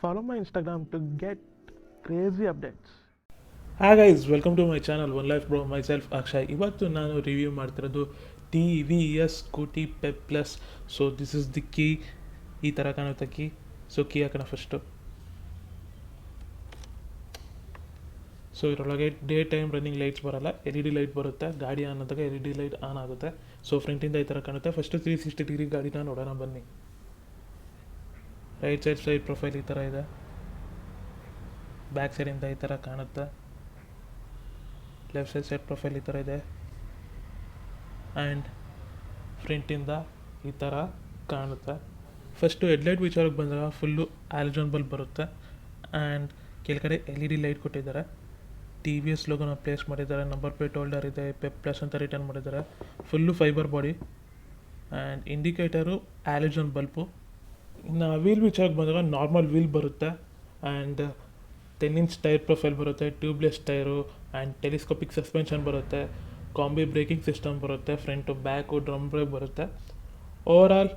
Follow my Instagram to get crazy updates. Hi guys, welcome to my channel one life bro. Myself Akshay. ಇವತ್ತು ನಾನು review ಮಾಡ್ತಿರೋದು TVS Scooty PeP plus. So this is the key. ಈ ಥರ ಕಾಣುತ್ತೆ key. So key ಹಾಕೋಣ first. So ಇದರೊಳಗೆ day time running lights ಬರೋಲ್ಲ, LED light ಬರುತ್ತೆ. ಗಾಡಿ ಆನ್ ಆದಾಗ LED ಲೈಟ್ ಆನ್ ಆಗುತ್ತೆ. ಸೊ ಫ್ರಂಟಿಂದ ಈ ಥರ ಕಾಣುತ್ತೆ. ಫಸ್ಟು 360 ಡಿಗ್ರಿ ಗಾಡಿನ ನೋಡೋಣ ಬನ್ನಿ. ರೈಟ್ ಸೈಡ್ ಪ್ರೊಫೈಲ್ ಈ ಥರ ಇದೆ. ಬ್ಯಾಕ್ ಸೈಡಿಂದ ಈ ಥರ ಕಾಣುತ್ತೆ. ಲೆಫ್ಟ್ ಸೈಡ್ ಪ್ರೊಫೈಲ್ ಈ ಥರ ಇದೆ. ಆ್ಯಂಡ್ ಫ್ರಂಟಿಂದ ಈ ಥರ ಕಾಣುತ್ತೆ. ಫಸ್ಟು ಹೆಡ್ಲೈಟ್ ವಿಚಾರಕ್ಕೆ ಬಂದಾಗ ಫುಲ್ಲು ಆಲ್ಜೋನ್ ಬಲ್ಬ್ ಬರುತ್ತೆ. ಆ್ಯಂಡ್ ಕೆಳಗಡೆ LED ಲೈಟ್ ಕೊಟ್ಟಿದ್ದಾರೆ. TVS ಲೋಗೋನ ಪ್ಲೇಸ್ ಮಾಡಿದ್ದಾರೆ. ನಂಬರ್ ಪ್ಲೇಟ್ ಹೋಲ್ಡರ್ ಇದೆ. PEP ಪ್ಲಸ್ ಅಂತ ರಿಟರ್ನ್ ಮಾಡಿದ್ದಾರೆ. Full fibre body. And indicator halogen bulb. ಇನ್ನು ವೀಲ್ ವಿಚಾರಕ್ಕೆ ಬಂದಾಗ ನಾರ್ಮಲ್ ವೀಲ್ ಬರುತ್ತೆ. ಆ್ಯಂಡ್ 10 ಇಂಚ್ ಟೈರ್ ಪ್ರೊಫೈಲ್ ಬರುತ್ತೆ. Tubeless tyre and telescopic suspension ಬರುತ್ತೆ. ಕಾಂಬಿ ಬ್ರೇಕಿಂಗ್ ಸಿಸ್ಟಮ್ ಬರುತ್ತೆ. ಫ್ರಂಟು ಬ್ಯಾಕು ಡ್ರಮ್ ಬ್ರೇಕ್ ಬರುತ್ತೆ. ಓವರಾಲ್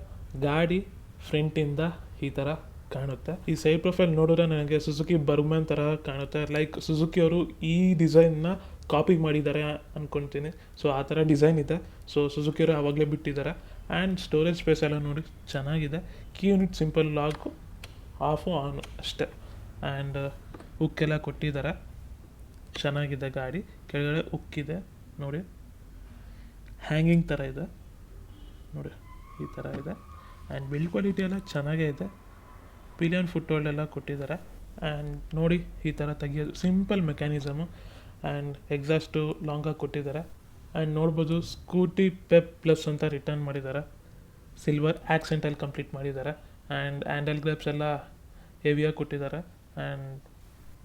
ಗಾಡಿ ಫ್ರಂಟಿಂದ ಈ ಥರ ಕಾಣುತ್ತೆ. ಈ ಸೈಡ್ ಪ್ರೊಫೈಲ್ ನೋಡಿದ್ರೆ ನನಗೆ ಸುಜುಕಿ ಬರ್ಗ್ಮ್ಯಾನ್ ಥರ ಕಾಣುತ್ತೆ. ಲೈಕ್ ಸುಜುಕಿ ಅವರು ಈ ಡಿಸೈನ್ನ ಕಾಪಿ ಮಾಡಿದ್ದಾರೆ ಅಂದ್ಕೊಳ್ತೀನಿ. ಸೊ ಆ ಥರ ಡಿಸೈನ್ ಇದೆ. ಸೊ ಸುಜುಕಿಯವರು ಆವಾಗಲೇ ಬಿಟ್ಟಿದ್ದಾರೆ. ಆ್ಯಂಡ್ ಸ್ಟೋರೇಜ್ ಸ್ಪೇಸ್ ಎಲ್ಲ ನೋಡಿ ಚೆನ್ನಾಗಿದೆ. ಕೀ ಯೂನಿಟ್ ಸಿಂಪಲ್ ಲಾಕು, ಆಫು ಆನು ಅಷ್ಟೇ. ಆ್ಯಂಡ್ ಉಕ್ಕೆಲ್ಲ ಕೊಟ್ಟಿದ್ದಾರೆ. ಚೆನ್ನಾಗಿದೆ ಗಾಡಿ. ಕೆಳಗಡೆ ಉಕ್ಕಿದೆ ನೋಡಿ. ಹ್ಯಾಂಗಿಂಗ್ ಥರ ಇದೆ ನೋಡಿ, ಈ ಥರ ಇದೆ. ಆ್ಯಂಡ್ ಬಿಲ್ಡ್ ಕ್ವಾಲಿಟಿ ಎಲ್ಲ ಚೆನ್ನಾಗೇ ಇದೆ. ಪಿಲಿಯನ್ ಫುಟ್ ಹೋಲ್ಡ್ ಎಲ್ಲ ಕೊಟ್ಟಿದ್ದಾರೆ. ಆ್ಯಂಡ್ ನೋಡಿ ಈ ಥರ ತೆಗಿಯೋದು ಸಿಂಪಲ್ ಮೆಕ್ಯಾನಿಸಮು. ಆ್ಯಂಡ್ ಎಕ್ಸಾಸ್ಟು ಲಾಂಗಾಗಿ ಕೊಟ್ಟಿದ್ದಾರೆ. ಆ್ಯಂಡ್ ನೋಡ್ಬೋದು ಸ್ಕೂಟಿ PEP ಪ್ಲಸ್ ಅಂತ ರಿಟರ್ನ್ ಮಾಡಿದ್ದಾರೆ. ಸಿಲ್ವರ್ ಆ್ಯಕ್ಸೆಂಟಲ್ಲಿ ಕಂಪ್ಲೀಟ್ ಮಾಡಿದ್ದಾರೆ. ಆ್ಯಂಡ್ ಹ್ಯಾಂಡಲ್ ಗ್ರಾಪ್ಸ್ ಎಲ್ಲ ಹೆವಿಯಾಗಿ ಕೊಟ್ಟಿದ್ದಾರೆ. ಆ್ಯಂಡ್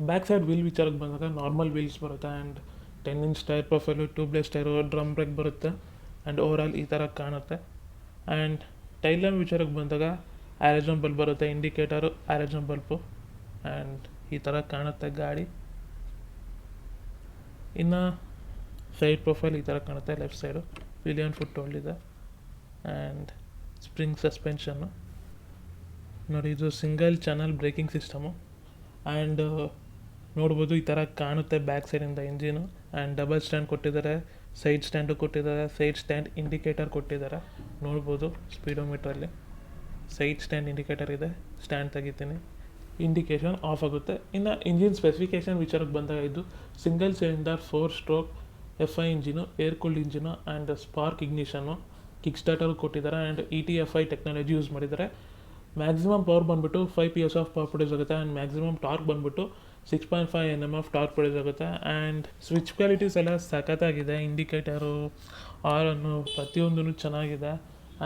ಬ್ಯಾಕ್ ಸೈಡ್ ವೀಲ್ ವಿಚಾರಕ್ಕೆ ಬಂದಾಗ ನಾರ್ಮಲ್ ವೀಲ್ಸ್ ಬರುತ್ತೆ. And 10 inch tyre profile, tubeless tyre, drum brake ಬರುತ್ತೆ. ಆ್ಯಂಡ್ ಓವರಾಲ್ ಈ ಥರ ಕಾಣುತ್ತೆ. ಆ್ಯಂಡ್ ಟೈಲ್ ಲ್ಯಾಂಪ್ ವಿಚಾರಕ್ಕೆ ಬಂದಾಗ ಆ್ಯಲಜನ್ ಬಲ್ಬ್ ಬರುತ್ತೆ. Indicator halogen bulb. ಆ್ಯಂಡ್ ಈ ಥರ ಕಾಣುತ್ತೆ ಗಾಡಿ. ಇನ್ನು ಸೈಡ್ ಪ್ರೊಫೈಲ್ ಈ ಥರ ಕಾಣುತ್ತೆ. Left side pillion foot hold ಇದೆ. ಆ್ಯಂಡ್ ಸ್ಪ್ರಿಂಗ್ ಸಸ್ಪೆನ್ಷನ್ನು ನೋಡಿ. ಇದು single channel braking system. And ನೋಡ್ಬೋದು ಈ ಥರ ಕಾಣುತ್ತೆ ಬ್ಯಾಕ್ ಸೈಡಿಂದ ಇಂಜಿನು. ಆ್ಯಂಡ್ ಡಬಲ್ ಸ್ಟ್ಯಾಂಡ್ ಕೊಟ್ಟಿದ್ದಾರೆ. ಸೈಡ್ ಸ್ಟ್ಯಾಂಡು ಕೊಟ್ಟಿದ್ದಾರೆ. ಸೈಡ್ ಸ್ಟ್ಯಾಂಡ್ ಇಂಡಿಕೇಟರ್ ಕೊಟ್ಟಿದ್ದಾರೆ. ನೋಡ್ಬೋದು ಸ್ಪೀಡೋಮೀಟ್ರಲ್ಲಿ ಸೈಡ್ ಸ್ಟ್ಯಾಂಡ್ ಇಂಡಿಕೇಟರ್ ಇದೆ. ಸ್ಟ್ಯಾಂಡ್ ತೆಗಿತೀನಿ, ಇಂಡಿಕೇಷನ್ ಆಫ್ ಆಗುತ್ತೆ. ಇನ್ನು ಇಂಜಿನ್ ಸ್ಪೆಸಿಫಿಕೇಷನ್ ವಿಚಾರಕ್ಕೆ ಬಂದಾಗ ಇದು single cylinder 4 stroke FI engine, air cooled engine and spark ignition. Kick starter ಕೊಟ್ಟಿದ್ದಾರೆ. ಆ್ಯಂಡ್ ETFI ಟೆಕ್ನಾಲಜಿ ಯೂಸ್ ಮಾಡಿದ್ದಾರೆ. ಮ್ಯಾಕ್ಸಿಮಮ್ ಪವರ್ ಬಂದುಬಿಟ್ಟು 5 PS ಆಫ್ ಪವರ್ ಪ್ರೊಡ್ಯೂಸ್ ಆಗುತ್ತೆ. ಆ್ಯಂಡ್ ಮ್ಯಾಕ್ಸಿಮಮ್ ಟಾರ್ಕ್ ಬಂದುಬಿಟ್ಟು 6.5 Nm ಆಫ್ ಟಾರ್ಕ್ ಪ್ರೊಡ್ಯೂಸ್ ಆಗುತ್ತೆ. And switch qualities ಎಲ್ಲ ಸಖತ್ತಾಗಿದೆ. Indicator, ಆರನ್ನು ಪ್ರತಿಯೊಂದೂ ಚೆನ್ನಾಗಿದೆ.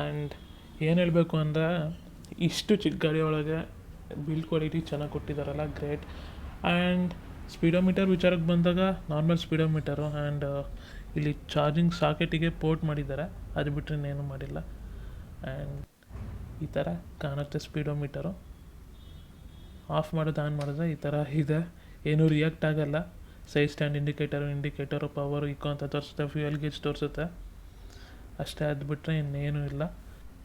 ಆ್ಯಂಡ್ ಏನು ಹೇಳಬೇಕು ಅಂದರೆ ಇಷ್ಟು ಚಿಕ್ಕ ಗಾಡಿ ಒಳಗೆ ಬಿಲ್ಡ್ ಕ್ವಾಲಿಟಿ ಚೆನ್ನಾಗಿ ಕೊಟ್ಟಿದ್ದಾರಲ್ಲ, ಗ್ರೇಟ್. ಆ್ಯಂಡ್ ಸ್ಪೀಡೋಮೀಟರ್ ವಿಚಾರಕ್ಕೆ ಬಂದಾಗ ನಾರ್ಮಲ್ ಸ್ಪೀಡೋಮೀಟರು. ಆ್ಯಂಡ್ ಇಲ್ಲಿ ಚಾರ್ಜಿಂಗ್ ಸಾಕೆಟಿಗೆ ಪೋರ್ಟ್ ಮಾಡಿದ್ದಾರೆ. ಅದು ಬಿಟ್ಟರೆ ಇನ್ನೇನು ಮಾಡಿಲ್ಲ. ಆ್ಯಂಡ್ ಈ ಥರ ಕಾಣುತ್ತೆ ಸ್ಪೀಡೋಮೀಟರು. ಆಫ್ ಮಾಡೋದು ಆನ್ ಮಾಡಿದ್ರೆ ಈ ಥರ ಇದೆ. ಏನೂ ರಿಯಾಕ್ಟ್ ಆಗೋಲ್ಲ. Side stand indicator power eco ಅಂತ ತೋರಿಸುತ್ತೆ. ಫ್ಯೂಯಲ್ ಗೇಜ್ ತೋರಿಸುತ್ತೆ ಅಷ್ಟೇ. ಅದು ಬಿಟ್ಟರೆ ಇನ್ನೇನೂ ಇಲ್ಲ.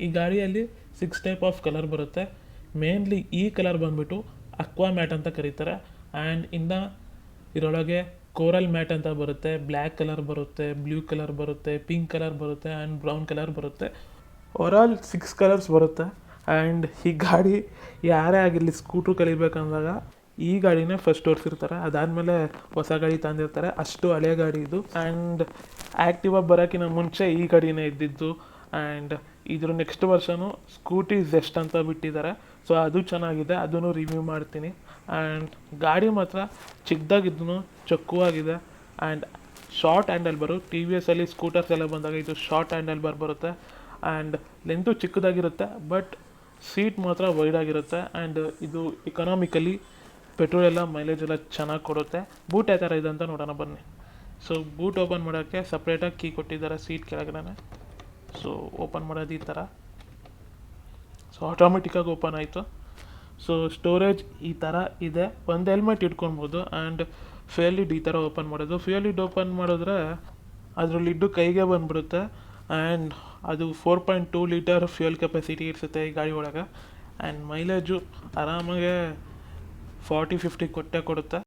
ಈ ಗಾಡಿಯಲ್ಲಿ 6 ಟೈಪ್ ಆಫ್ ಕಲರ್ ಬರುತ್ತೆ. ಮೇನ್ಲಿ ಈ ಕಲರ್ ಬಂದುಬಿಟ್ಟು ಅಕ್ವಾ ಮ್ಯಾಟ್ ಅಂತ ಕರೀತಾರೆ. ಆ್ಯಂಡ್ ಇನ್ನು ಇದರೊಳಗೆ ಕೋರಲ್ ಮ್ಯಾಟ್ ಅಂತ ಬರುತ್ತೆ. ಬ್ಲ್ಯಾಕ್ ಕಲರ್ ಬರುತ್ತೆ, ಬ್ಲೂ ಕಲರ್ ಬರುತ್ತೆ, ಪಿಂಕ್ ಕಲರ್ ಬರುತ್ತೆ ಆ್ಯಂಡ್ ಬ್ರೌನ್ ಕಲರ್ ಬರುತ್ತೆ. ಓವರಾಲ್ 6 ಕಲರ್ಸ್ ಬರುತ್ತೆ. ಆ್ಯಂಡ್ ಈ ಗಾಡಿ ಯಾರೇ ಆಗಿರಲಿ ಸ್ಕೂಟ್ರು ಕಲಿಬೇಕಂದಾಗ ಈ ಗಾಡಿನೇ ಫಸ್ಟ್ ಓಡಿಸಿರ್ತಾರೆ. ಅದಾದಮೇಲೆ ಹೊಸ ಗಾಡಿ ತಂದಿರ್ತಾರೆ. ಅಷ್ಟು ಹಳೆಯ ಗಾಡಿ ಇದು. ಆ್ಯಂಡ್ ಆ್ಯಕ್ಟಿವಾ ಬರೋಕ್ಕಿಂತ ಮುಂಚೆ ಈ ಗಾಡಿನೇ ಇದ್ದಿದ್ದು. ಆ್ಯಂಡ್ ಇದ್ರ ನೆಕ್ಸ್ಟ್ ವರ್ಷನು ಸ್ಕೂಟಿ ಜೆಸ್ಟ್ ಅಂತ ಬಿಟ್ಟಿದ್ದಾರೆ. ಸೊ ಅದು ಚೆನ್ನಾಗಿದೆ, ಅದನ್ನು ರಿವ್ಯೂ ಮಾಡ್ತೀನಿ. ಆ್ಯಂಡ್ ಗಾಡಿ ಮಾತ್ರ ಚಿಕ್ಕದಾಗಿದ್ದು ಚೊಕ್ಕವಾಗಿದೆ. ಆ್ಯಂಡ್ ಶಾರ್ಟ್ ಹ್ಯಾಂಡಲ್ ಬರು. TVSಲ್ಲಿ ಸ್ಕೂಟರ್ಸ್ ಎಲ್ಲ ಬಂದಾಗ ಇದು ಶಾರ್ಟ್ ಹ್ಯಾಂಡಲ್ ಬರುತ್ತೆ. ಆ್ಯಂಡ್ ಲೆಂತು ಚಿಕ್ಕದಾಗಿರುತ್ತೆ, ಬಟ್ ಸೀಟ್ ಮಾತ್ರ ವೈಡಾಗಿರುತ್ತೆ. ಆ್ಯಂಡ್ ಇದು ಇಕನಾಮಿಕಲಿ ಪೆಟ್ರೋಲ್ ಎಲ್ಲ ಮೈಲೇಜ್ ಎಲ್ಲ ಚೆನ್ನಾಗಿ ಕೊಡುತ್ತೆ. ಬೂಟ್ ಯಾವ ಥರ ಇದೆ ಅಂತ ನೋಡೋಣ ಬನ್ನಿ. ಸೊ ಬೂಟ್ ಓಪನ್ ಮಾಡೋಕ್ಕೆ ಸಪ್ರೇಟಾಗಿ ಕೀ ಕೊಟ್ಟಿದ್ದಾರೆ ಸೀಟ್ ಕೆಳಗಡೆ. ಸೊ ಓಪನ್ ಮಾಡೋದು ಈ ಥರ. ಸೊ ಆಟೋಮೆಟಿಕ್ಕಾಗಿ ಓಪನ್ ಆಯಿತು. ಸೊ ಸ್ಟೋರೇಜ್ ಈ ಥರ ಇದೆ. ಒಂದು ಹೆಲ್ಮೆಟ್ ಇಟ್ಕೊಳ್ಬೋದು. ಆ್ಯಂಡ್ ಫ್ಯೂಯಲ್ ಲಿಡ್ ಈ ಥರ ಓಪನ್ ಮಾಡೋದು. ಫ್ಯೂಯಲ್ ಲಿಡ್ ಓಪನ್ ಮಾಡಿದ್ರೆ ಅದ್ರ ಲಿಡ್ಡು ಕೈಗೆ ಬಂದುಬಿಡುತ್ತೆ. ಆ್ಯಂಡ್ ಅದು 4.2 ಲೀಟರ್ ಫ್ಯೂಯಲ್ ಕೆಪಾಸಿಟಿ ಇರಿಸುತ್ತೆ ಈ ಗಾಡಿ ಒಳಗೆ. ಆ್ಯಂಡ್ ಮೈಲೇಜು ಆರಾಮಾಗೆ 40-50 ಕೊಟ್ಟೆ ಕೊಡುತ್ತೆ.